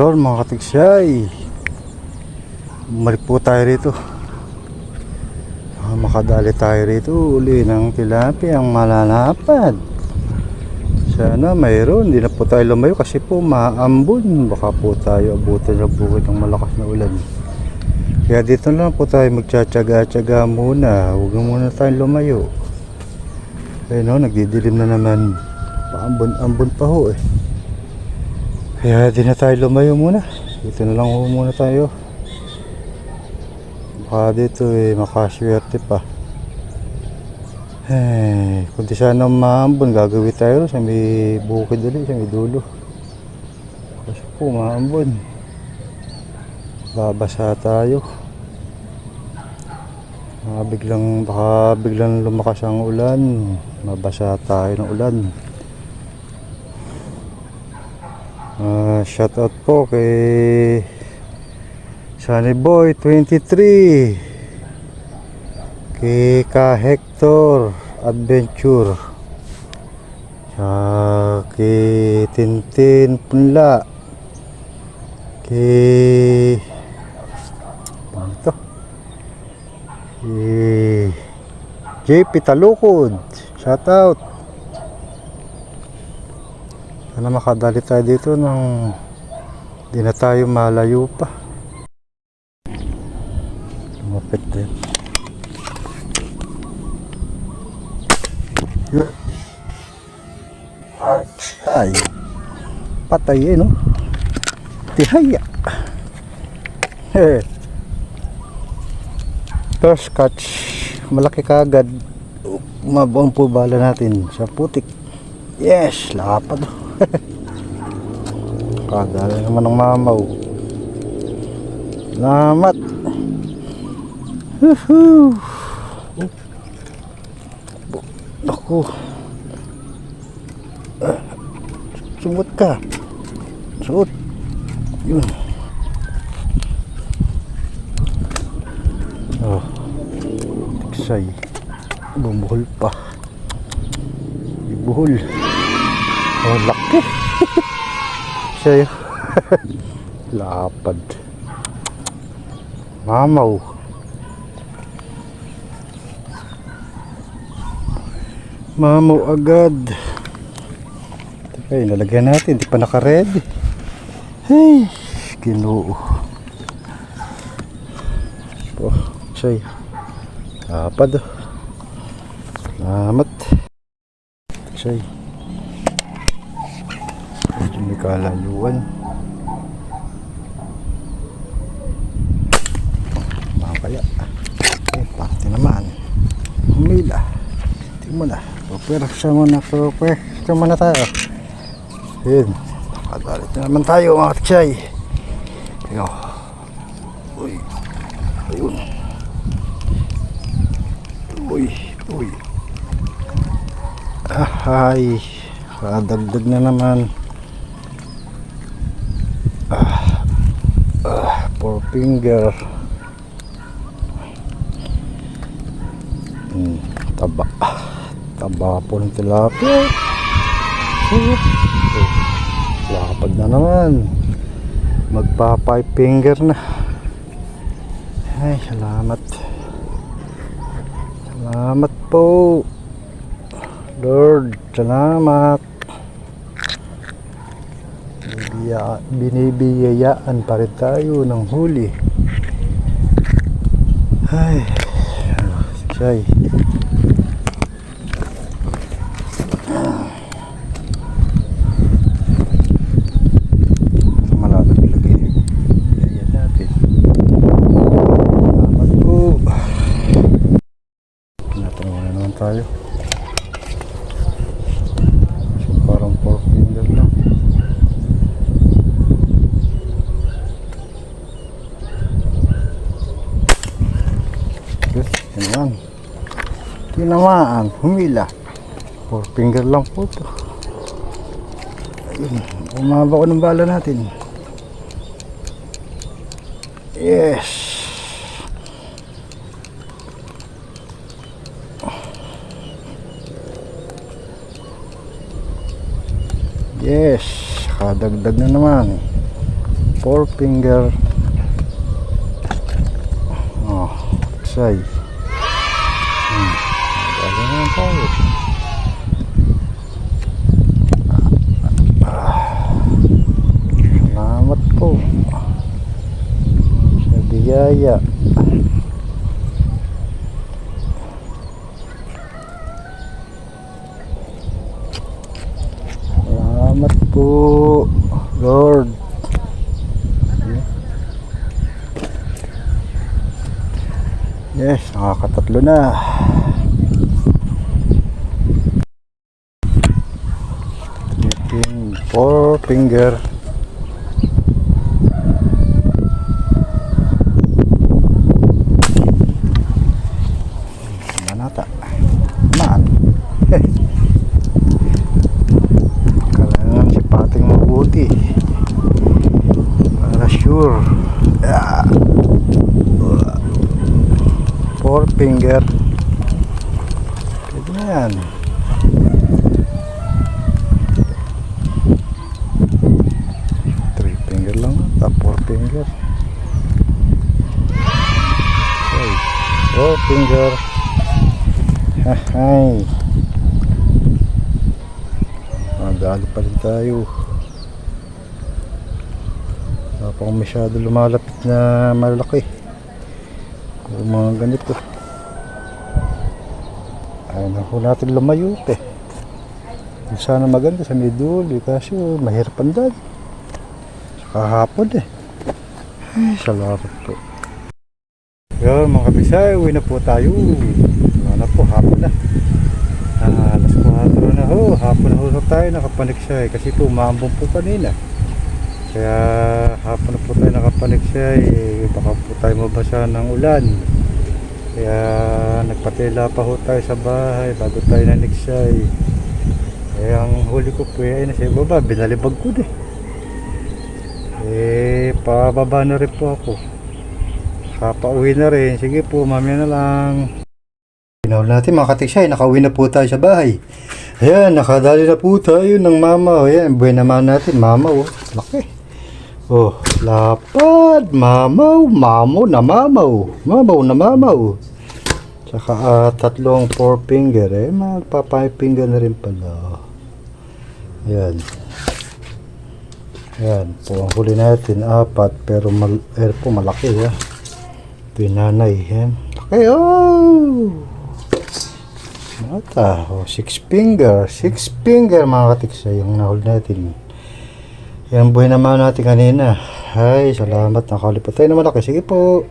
Yun mga katiksay, bumalik po tayo rito. Makadali tayo rito uli ng tilapia ang malalapad. Sana mayroon, hindi na po tayo lumayo kasi po maambon. Baka po tayo abutin ng bukid ng malakas na ulan. Kaya dito lang po tayo magtsatsaga-tsaga muna. Huwag muna tayo lumayo. Ayun o, nagdidilim na naman. Paambon-ambon pa ho eh. Kaya di na tayo lumayo muna. Dito na lang muna tayo. Baka dito eh makaswerte pa. Kundi sana maambon, gagawin tayo sa may bukid ulit, sa may dulo. Kasi po maambon, babasa tayo. Baka biglang lumakas ang ulan, mabasa tayo ng ulan. Shout out po kay Sunny Boy 23, kay Ka Hector Adventure, kay Tintin Punla, kay JP Talukod, shout out. Sana makadali tayo dito nang di na tayo malayo pa. Lumapit din. Ay, patay eh no. Tihaya. First catch, malaki kagad. Mabuang po bala natin sa putik. Yes, lapad. Kagala naman ng mamaw. Salamat. Ako. Sumot ka. Suot. Yun. Oh. Tiksay. Bumuhol pa. Ibuhol. Oh, laki. Siya yun. Lapad. Mamaw. Mamaw agad. Teka, nalagyan natin. Hindi pa naka-ready. Hey, Ginoo. Oh, siya yun. Lapad. Salamat. Siya yun. May kalayuan. Makakaya. Parte naman. Humila. Tingnan mo na. Pupwersya muna tayo. Yun. Nakadalit na naman tayo mga katsay. Ayun. Uy. Ayun. Uy. Ay. Kadagdag na naman. 4 finger. Taba po ng tilapia. Lapad na naman. Magpa 5 finger na. Ay, salamat. Salamat po Lord, salamat. Binibiyayaan pa rin tayo ng huli. Ay, say. Malalaki lagi. Ayan natin. Salamat po. Tinatanong na naman tayo. So, parang 4 finger lang. Tinamaan, humila. 4 finger lang po ito. Ayun, umaba ko ng bala natin. Yes. Yes, kadagdag na naman. 4 finger. Oh, say. Dali na tayo. Salamat po sa biyaya. Salamat po, Lord. Yes, nakakatatlo na. Taking 4 finger. Manata. Man. Kailangan sipating mabuti. Para sure. 4 finger. Pwede na yan. Lang at 4 finger. Okay. 4 finger. Hahay. Madali pa rin tayo. Wala pa akong masyado lumalapit na malaki. Kung mga ganito. Ayaw na po natin lumayo eh. Sana maganda sa middle kasi mahirap ang dad. Kahapon eh. Ay, salamat po. Yun mga kapisay, uwi na po tayo. Wala na po, hapon na. Alas 4 na ho. Hapon na ho tayo nakapaniksay. Kasi po maambong po kanina. Kaya hapon na po tayo nakapaniksay. Baka po tayo mabasa ng ulan. Kaya nagpatila pa ho tayo sa bahay bago tayo naniksay. Kaya ang huli ko po ay nasa ibaba. Binalibag ko din. Pababa na rin po ako. Kapauwi na rin. Sige po, mamaya na lang. Pinahol natin mga katiksay. Nakauwi na po tayo sa bahay. Ayan, nakadali na po tayo ng mama. Ayan, buhay naman natin. Mama, oh. Laki. Oh, lapad. Mamaw. Mamaw na mamaw. Mamaw na mamaw. Tsaka tatlong 4 finger. Magpa 5 finger na rin pala. Ayan. Ayan po, ang huli natin 4 pero po malaki ya. Ito yung nanay. Ayan. Okay, oh! Mata, oh, 6 finger. 6 finger mga katiksay yung nahuli natin. Yan buhay naman natin kanina. Ay, salamat. Nakalipat tayo na malaki. Sige po.